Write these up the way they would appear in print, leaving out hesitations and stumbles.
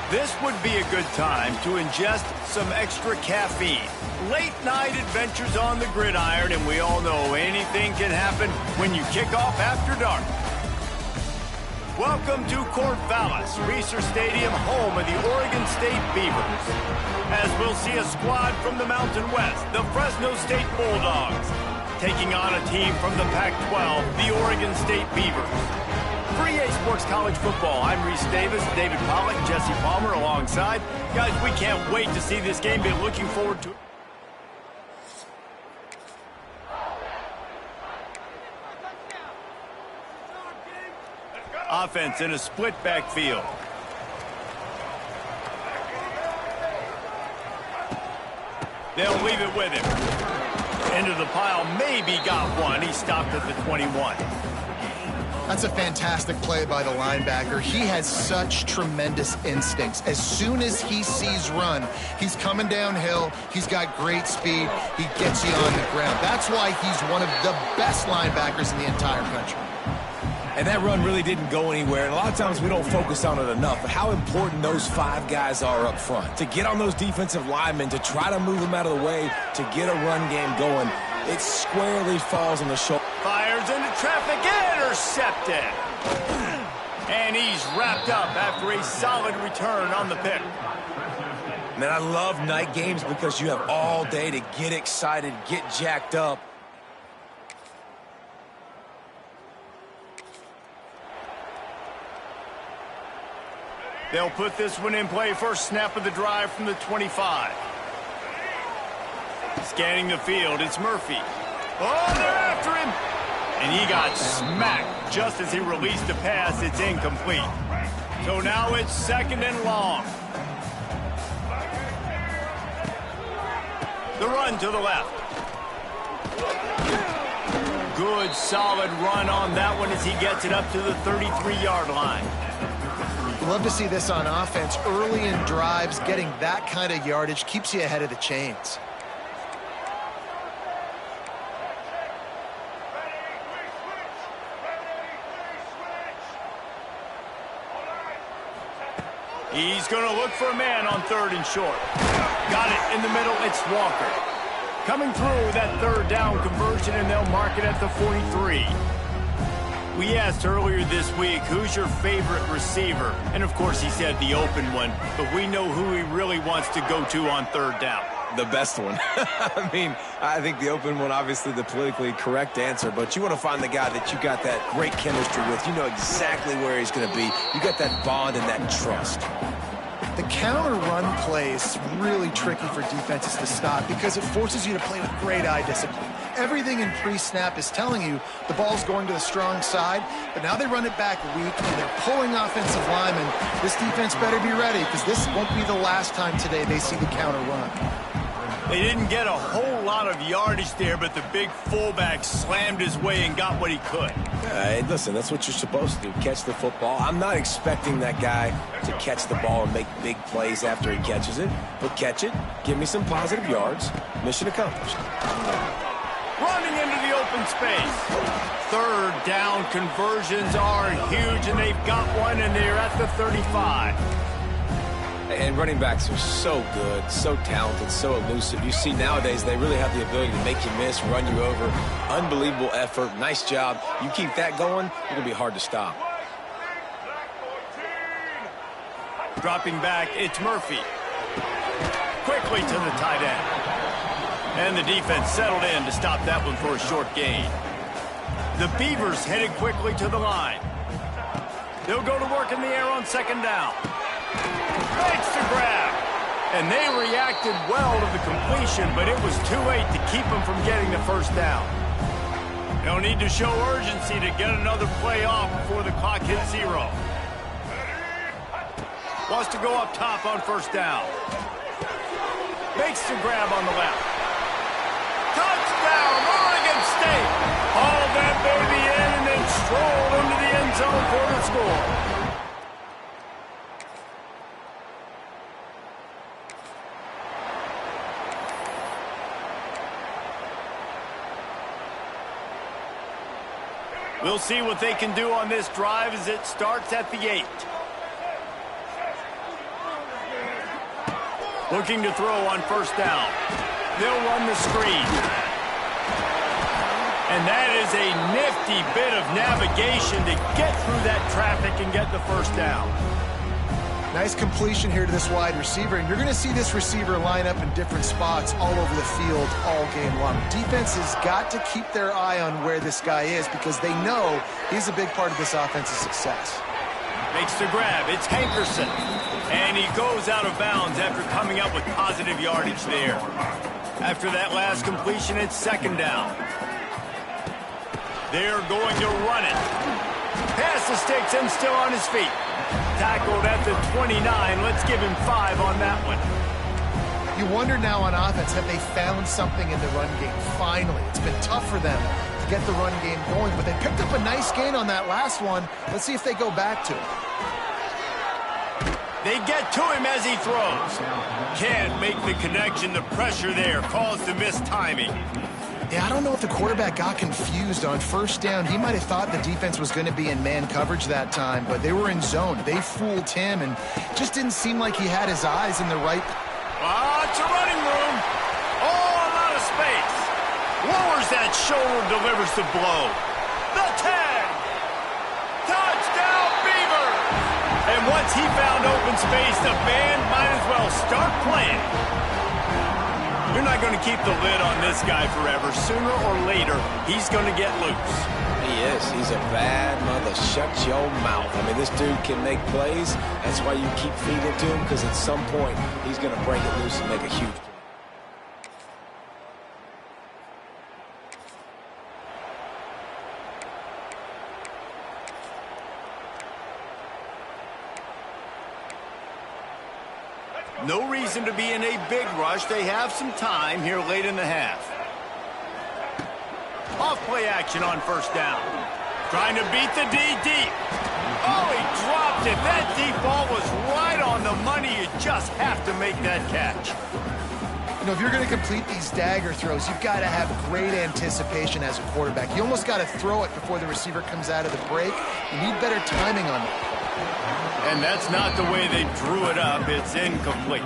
This would be a good time to ingest some extra caffeine. Late night adventures on the gridiron, and we all know anything can happen when you kick off after dark. Welcome to Corvallis, Reser Stadium, home of the Oregon State Beavers. As we'll see a squad from the Mountain West, the Fresno State Bulldogs, taking on a team from the Pac-12, the Oregon State Beavers. For EA Sports College Football, I'm Reese Davis, David Pollack, Jesse Palmer alongside. Guys, we can't wait to see this game. Be looking forward to it. Offense in a split backfield. They'll leave it with him. Into the pile, maybe got one. He stopped at the 21. That's a fantastic play by the linebacker. He has such tremendous instincts. As soon as he sees run, he's coming downhill. He's got great speed. He gets you on the ground. That's why he's one of the best linebackers in the entire country. And that run really didn't go anywhere. And a lot of times we don't focus on it enough, but how important those 5 guys are up front. To get on those defensive linemen, to try to move them out of the way, to get a run game going, it squarely falls on the shoulder. Fires into traffic, intercepted. And he's wrapped up after a solid return on the pick. Man, I love night games because you have all day to get excited, get jacked up. They'll put this one in play. First snap of the drive from the 25. Scanning the field, it's Murphy. Oh, they're after him. And he got smacked just as he released the pass. It's incomplete. So now it's 2nd and long. The run to the left. Good, solid run on that one as he gets it up to the 33-yard line. Love to see this on offense. Early in drives, getting that kind of yardage keeps you ahead of the chains. He's going to look for a man on 3rd and short. Got it in the middle. It's Walker. Coming through that 3rd down conversion, and they'll mark it at the 43. We asked earlier this week, who's your favorite receiver? And, of course, he said the open one. But we know who he really wants to go to on 3rd down. The best one. I mean, I think the open one, obviously the politically correct answer, but you want to find the guy that you got that great chemistry with. You know exactly where he's going to be. You got that bond and that trust. The counter run play is really tricky for defenses to stop because it forces you to play with great eye discipline. Everything in pre-snap is telling you the ball's going to the strong side, but now they run it back weak and they're pulling offensive linemen. This defense better be ready because this won't be the last time today they see the counter run. They didn't get a whole lot of yardage there, but the big fullback slammed his way and got what he could. Hey, listen, that's what you're supposed to do, catch the football. I'm not expecting that guy to catch the ball and make big plays after he catches it, but catch it, give me some positive yards, mission accomplished. Running into the open space. 3rd down conversions are huge, and they've got one, and they're at the 35. And running backs are so good, so talented, so elusive. You see nowadays they really have the ability to make you miss, run you over. Unbelievable effort. Nice job. You keep that going, you're going to be hard to stop. Dropping back, it's Murphy. Quickly to the tight end. And the defense settled in to stop that one for a short gain. The Beavers headed quickly to the line. They'll go to work in the air on 2nd down. Makes the grab. And they reacted well to the completion, but it was too late to keep them from getting the 1st down. They'll need to show urgency to get another play off before the clock hits 0. Wants to go up top on 1st down. Makes the grab on the left. Touchdown, Oregon State. Hauled that baby in and then strolled into the end zone for the score. We'll see what they can do on this drive as it starts at the 8. Looking to throw on first down. They'll run the screen. And that is a nifty bit of navigation to get through that traffic and get the first down. Nice completion here to this wide receiver, and you're going to see this receiver line up in different spots all over the field all game long. Defense has got to keep their eye on where this guy is because they know he's a big part of this offense's success. Makes the grab. It's Hankerson. And he goes out of bounds after coming up with positive yardage there. After that last completion, it's second down. They're going to run it. Pass the sticks and still on his feet. Tackled at the 29. Let's give him 5 on that one. You wonder now on offense, have they found something in the run game? Finally, it's been tough for them to get the run game going, but they picked up a nice gain on that last one. Let's see if they go back to it. They get to him as he throws. Can't make the connection. The pressure there caused the missed timing. Yeah, I don't know if the quarterback got confused on first down. He might have thought the defense was going to be in man coverage that time, but they were in zone. They fooled him, and just didn't seem like he had his eyes in the right. It's a running room. Oh, a lot of space. Lowers that shoulder, delivers the blow. The tag. Touchdown, Beavers. And once he found open space, the band might as well start playing. You're not going to keep the lid on this guy forever. Sooner or later, he's going to get loose. He is. He's a bad mother. Shut your mouth. I mean, this dude can make plays. That's why you keep feeding to him, because at some point, he's going to break it loose and make a huge play. No reason to be in a big rush. They have some time here late in the half. Off play action on first down. Trying to beat the D deep. Oh, he dropped it. That deep ball was right on the money. You just have to make that catch. You know, if you're going to complete these dagger throws, you've got to have great anticipation as a quarterback. You almost got to throw it before the receiver comes out of the break. You need better timing on that. And that's not the way they drew it up. It's incomplete.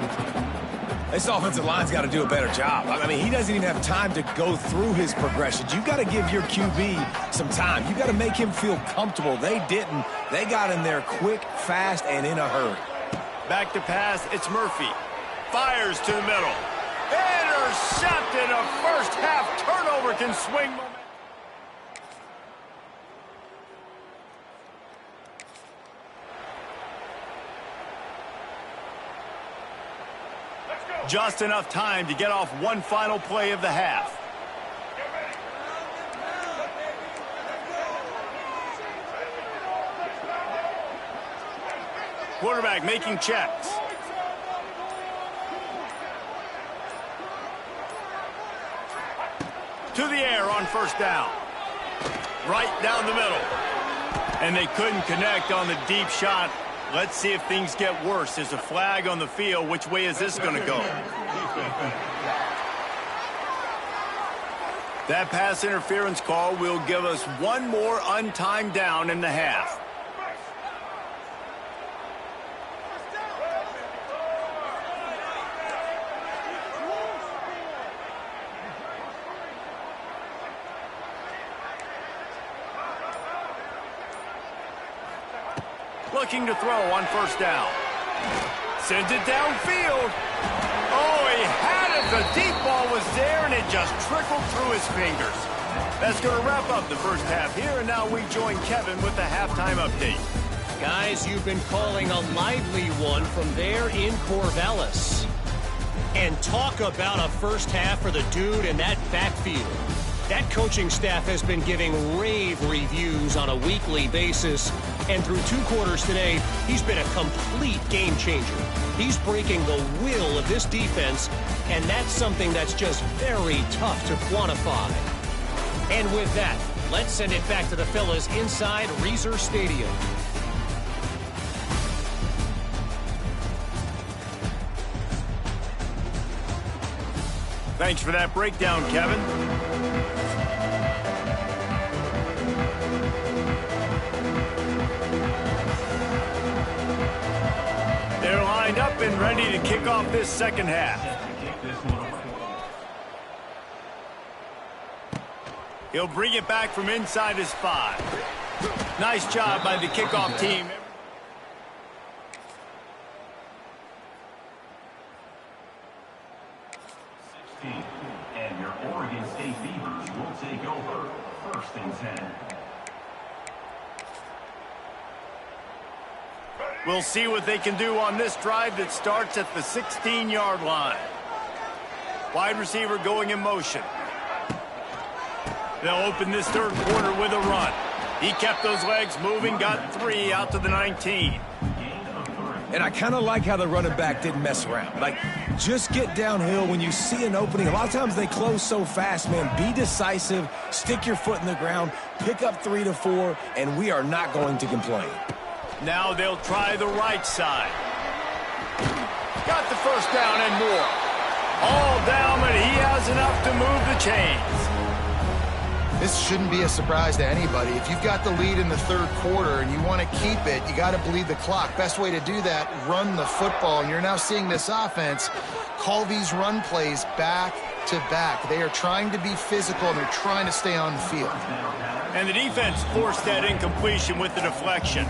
This offensive line's got to do a better job. I mean, he doesn't even have time to go through his progressions. You got to give your QB some time. You got to make him feel comfortable. They didn't. They got in there quick, fast, and in a hurry. Back to pass. It's Murphy. Fires to the middle. Intercepted. A first half turnover can swing momentum. Just enough time to get off one final play of the half. Quarterback making checks. To the air on first down. Right down the middle. And they couldn't connect on the deep shot. Let's see if things get worse. There's a flag on the field. Which way is this going to go? That pass interference call will give us one more untimed down in the half. Looking to throw on first down. Sends it downfield. Oh, he had it. The deep ball was there, and it just trickled through his fingers. That's going to wrap up the first half here, and now we join Kevin with the halftime update. Guys, you've been calling a lively one from there in Corvallis. And talk about a first half for the dude in that backfield. That coaching staff has been giving rave reviews on a weekly basis. And through 2 quarters today, he's been a complete game changer. He's breaking the will of this defense, and that's something that's just very tough to quantify. And with that, let's send it back to the fellas inside Reser Stadium. Thanks for that breakdown, Kevin. They're lined up and ready to kick off this second half. He'll bring it back from inside his 5. Nice job by the kickoff team. And your Oregon State Beavers will take over 1st and 10. We'll see what they can do on this drive that starts at the 16-yard line. Wide receiver going in motion. They'll open this third quarter with a run. He kept those legs moving, got 3 out to the 19. And I kind of like how the running back didn't mess around. Like, just get downhill when you see an opening. A lot of times they close so fast, man. Be decisive, stick your foot in the ground, pick up 3 to 4, and we are not going to complain. Now they'll try the right side. Got the first down and more. All down, but he has enough to move the chains. This shouldn't be a surprise to anybody. If you've got the lead in the third quarter and you want to keep it, you got to bleed the clock. Best way to do that, run the football. And you're now seeing this offense call these run plays back to back. They are trying to be physical, and they're trying to stay on the field. And the defense forced that incompletion with the deflection.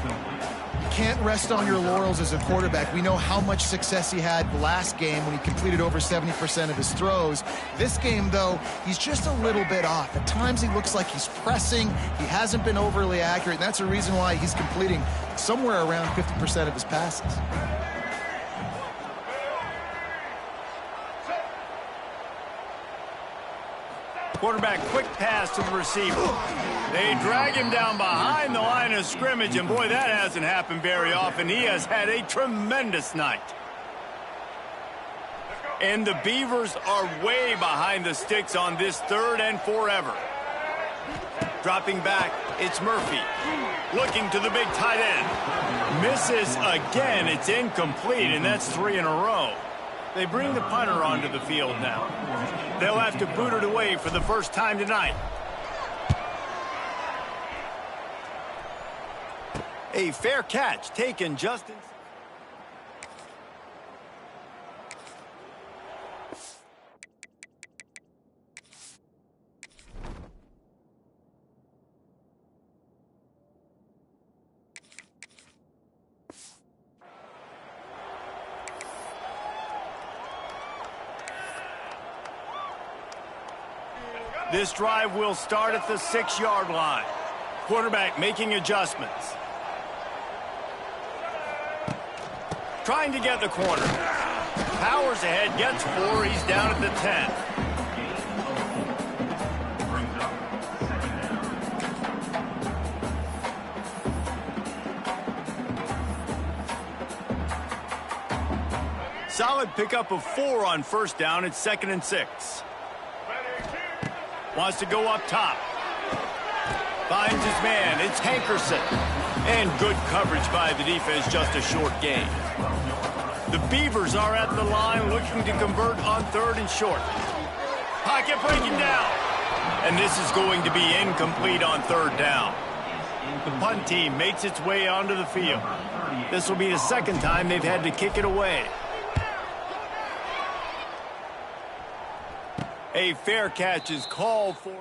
Can't rest on your laurels as a quarterback. We know how much success he had last game when he completed over 70% of his throws. This game, though, he's just a little bit off. At times he looks like he's pressing. He hasn't been overly accurate, and that's a reason why he's completing somewhere around 50% of his passes. Quarterback quick pass to the receiver. They drag him down behind the line of scrimmage, and boy, that hasn't happened very often. He has had a tremendous night. And the Beavers are way behind the sticks on this 3rd and forever. Dropping back, it's Murphy. Looking to the big tight end. Misses again, it's incomplete, and that's 3 in a row. They bring the punter onto the field now. They'll have to boot it away for the first time tonight. A fair catch taken just in. This drive will start at the 6-yard line. Quarterback making adjustments. Trying to get the corner. Powers ahead, gets 4. He's down at the 10. Solid pickup of 4 on first down. It's 2nd and 6. Wants to go up top. Finds his man. It's Hankerson. And good coverage by the defense, just a short gain. The Beavers are at the line looking to convert on 3rd and short. Pocket breaking down. And this is going to be incomplete on 3rd down. The punt team makes its way onto the field. This will be the 2nd time they've had to kick it away. A fair catch is called for.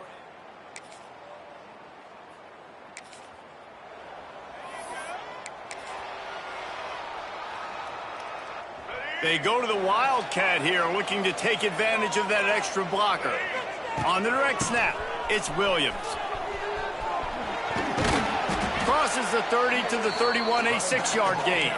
They go to the Wildcat here, looking to take advantage of that extra blocker. On the direct snap, it's Williams. Crosses the 30 to the 31, a 6-yard gain.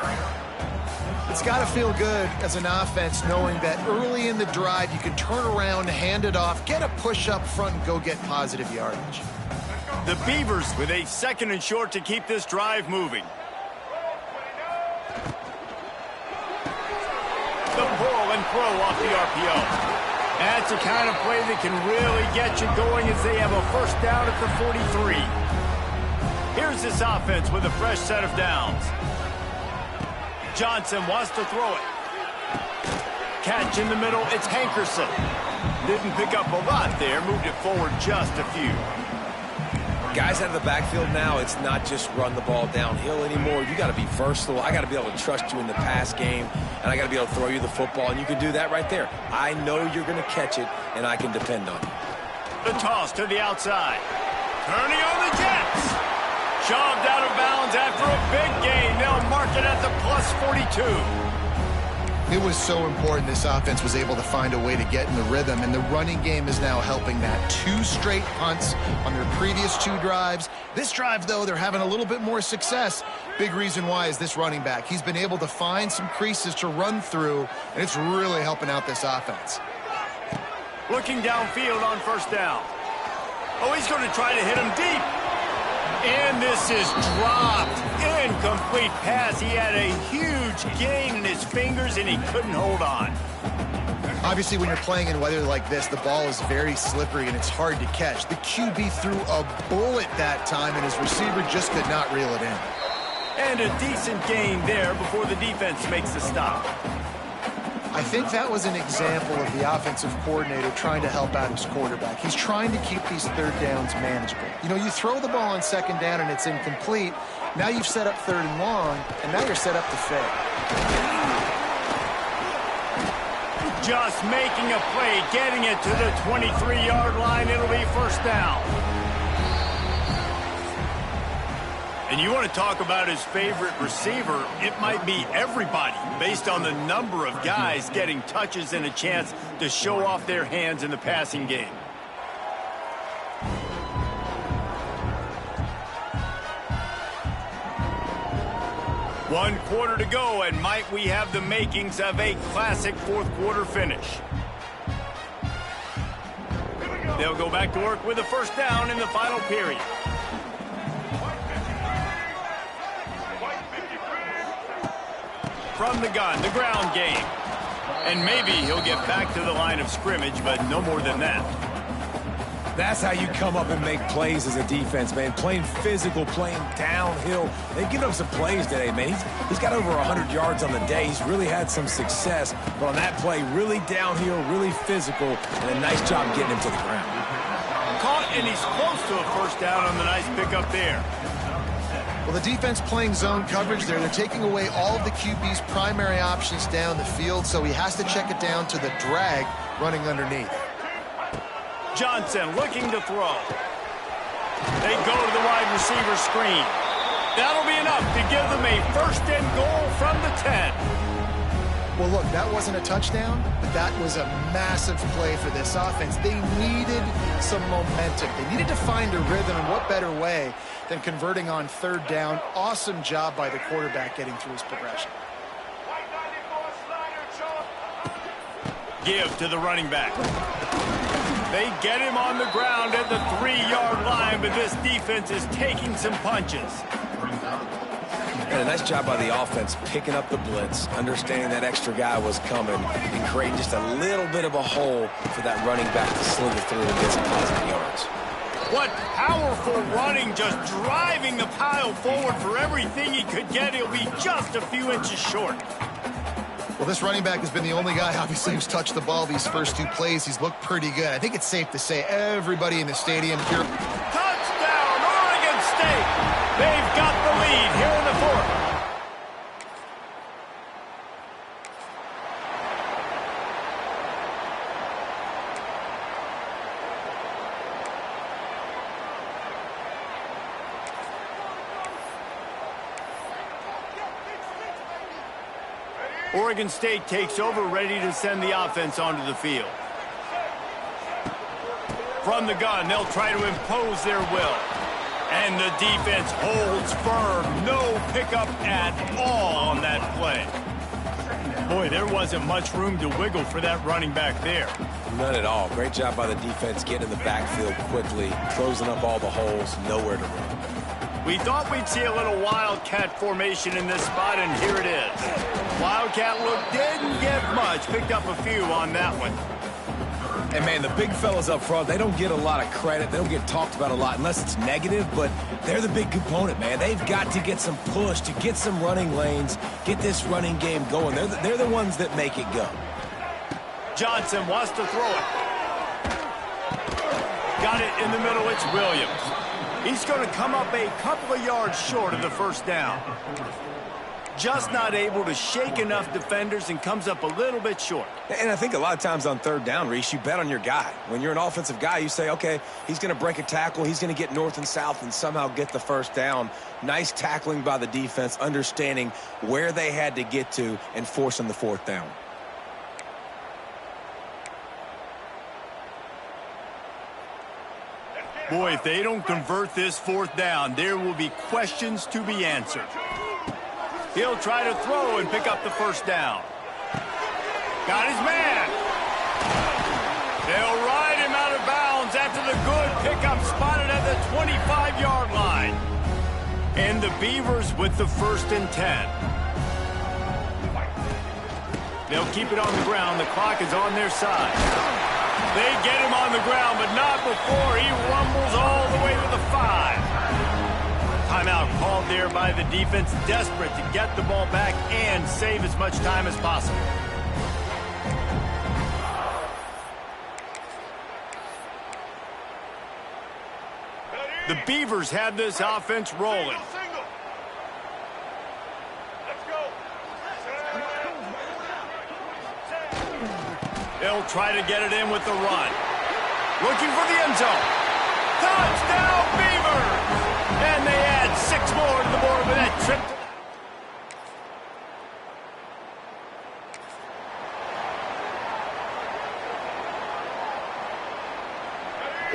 It's got to feel good as an offense knowing that early in the drive you can turn around, hand it off, get a push up front, and go get positive yardage. The Beavers with a 2nd and short to keep this drive moving. The pull and throw off the RPO. That's the kind of play that can really get you going as they have a first down at the 43. Here's this offense with a fresh set of downs. Johnson wants to throw it. Catch in the middle, it's Hankerson. Didn't pick up a lot there, moved it forward just a few. Guys out of the backfield now, it's not just run the ball downhill anymore. You got to be versatile. I got to be able to trust you in the pass game, and I got to be able to throw you the football, and you can do that right there. I know you're going to catch it, and I can depend on you. The toss to the outside. Turning on the Jets. Shoved out of bounds after a big gain. They'll mark it at the plus 42. It was so important this offense was able to find a way to get in the rhythm, and the running game is now helping that. 2 straight punts on their previous 2 drives. This drive, though, they're having a little bit more success. Big reason why is this running back. He's been able to find some creases to run through, and it's really helping out this offense. Looking downfield on first down. Oh, he's going to try to hit him deep. And this is dropped. Incomplete pass. He had a huge gain in his fingers, and he couldn't hold on. Obviously, when you're playing in weather like this, the ball is very slippery, and it's hard to catch. The QB threw a bullet that time, and his receiver just could not reel it in. And a decent gain there before the defense makes the stop. I think that was an example of the offensive coordinator trying to help out his quarterback. He's trying to keep these third downs manageable. You know, you throw the ball on second down and it's incomplete. Now you've set up third and long, and now you're set up to fail. Just making a play, getting it to the 23-yard line. It'll be first down. And you want to talk about his favorite receiver, it might be everybody, based on the number of guys getting touches and a chance to show off their hands in the passing game. One quarter to go, and might we have the makings of a classic fourth-quarter finish. They'll go back to work with a first down in the final period. From the gun, the ground game. And maybe he'll get back to the line of scrimmage, but no more than that. That's how you come up and make plays as a defense, man. Playing physical, playing downhill. They've given up some plays today, man. He's got over 100 yards on the day. He's really had some success. But on that play, really downhill, really physical, and a nice job getting him to the ground. Caught, and he's close to a first down on the nice pickup there. Well, the defense playing zone coverage there. They're taking away all of the QB's primary options down the field, so he has to check it down to the drag running underneath. Johnson looking to throw. They go to the wide receiver screen. That'll be enough to give them a first and goal from the 10. Well, look, that wasn't a touchdown, but that was a massive play for this offense. They needed some momentum. They needed to find a rhythm, and what better way than converting on third down. Awesome job by the quarterback getting through his progression. Give to the running back. They get him on the ground at the 3-yard line, but this defense is taking some punches. And a nice job by the offense picking up the blitz, understanding that extra guy was coming, and creating just a little bit of a hole for that running back to slither through and get some positive yards. What powerful running, just driving the pile forward for everything he could get. He'll be just a few inches short. Well, this running back has been the only guy, obviously, who's touched the ball these first 2 plays. He's looked pretty good. I think it's safe to say everybody in the stadium here. Touchdown, Oregon State! They've got the lead here in the fourth. Oregon State takes over, ready to send the offense onto the field. From the gun, they'll try to impose their will. And the defense holds firm. No pickup at all on that play. Boy, there wasn't much room to wiggle for that running back there. None at all. Great job by the defense getting in the backfield quickly, closing up all the holes, nowhere to run. We thought we'd see a little Wildcat formation in this spot, and here it is. Wildcat look didn't get much. Picked up a few on that one. And, man, the big fellas up front, they don't get a lot of credit. They don't get talked about a lot unless it's negative, but they're the big component, man. They've got to get some push, to get some running lanes, get this running game going. They're the ones that make it go. Johnson wants to throw it. Got it in the middle. It's Williams. He's going to come up a couple of yards short of the first down. Just not able to shake enough defenders and comes up a little bit short. And I think a lot of times on third down, Reese, you bet on your guy. When you're an offensive guy, you say, okay, he's going to break a tackle, he's going to get north and south and somehow get the first down. Nice tackling by the defense, understanding where they had to get to and forcing the fourth down. Boy, if they don't convert this fourth down, there will be questions to be answered. He'll try to throw and pick up the first down. Got his man. They'll ride him out of bounds after the good pickup spotted at the 25-yard line. And the Beavers with the 1st and 10. They'll keep it on the ground. The clock is on their side. They get him on the ground, but not before he rumbles all the way to the 5. Timeout called there by the defense, desperate to get the ball back and save as much time as possible. The Beavers have this offense rolling. They'll try to get it in with the run. Looking for the end zone. Touchdown, Beavers! And they add 6 more to the board with that trip.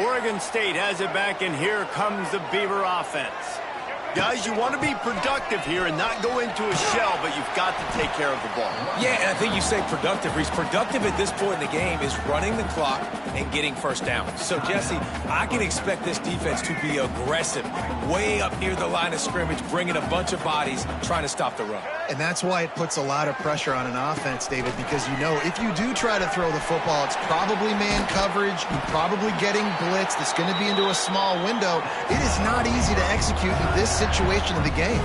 Oregon State has it back, and here comes the Beaver offense. Guys, you want to be productive here and not go into a shell, but you've got to take care of the ball. Yeah, and I think you say productive, Reese. Productive at this point in the game is running the clock and getting first down. So, Jesse, I can expect this defense to be aggressive, way up near the line of scrimmage, bringing a bunch of bodies, trying to stop the run. And that's why it puts a lot of pressure on an offense, David, because you know if you do try to throw the football, it's probably man coverage, you're probably getting blitzed, it's going to be into a small window. It is not easy to execute in this situation of the game.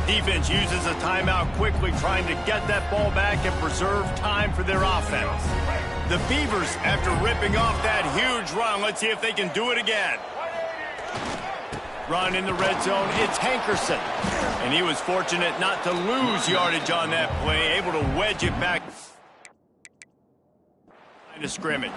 Defense uses a timeout quickly, trying to get that ball back and preserve time for their offense. The Beavers, after ripping off that huge run, let's see if they can do it again. Run in the red zone, it's Hankerson. And he was fortunate not to lose yardage on that play, able to wedge it back to scrimmage.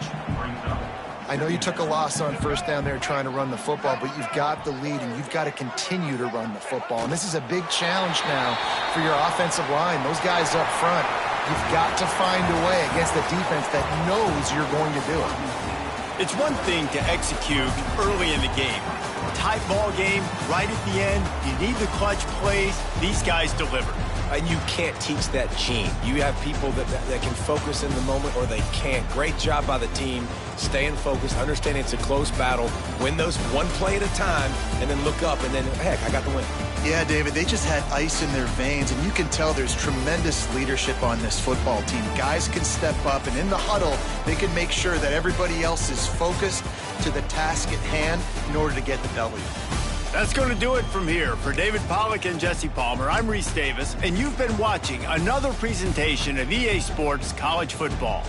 I know you took a loss on first down there trying to run the football, but you've got the lead, and you've got to continue to run the football. And this is a big challenge now for your offensive line. Those guys up front, you've got to find a way against a defense that knows you're going to do it. It's one thing to execute early in the game. Tight ball game, right at the end, you need the clutch plays. These guys deliver. And you can't teach that gene. You have people that can focus in the moment, or they can't. Great job by the team, staying focused, understanding it's a close battle, win those one play at a time, and then look up, and then, heck, I got the win. Yeah, David, they just had ice in their veins, and you can tell there's tremendous leadership on this football team. Guys can step up, and in the huddle, they can make sure that everybody else is focused to the task at hand in order to get the W. That's going to do it from here. For David Pollack and Jesse Palmer, I'm Reese Davis, and you've been watching another presentation of EA Sports College Football.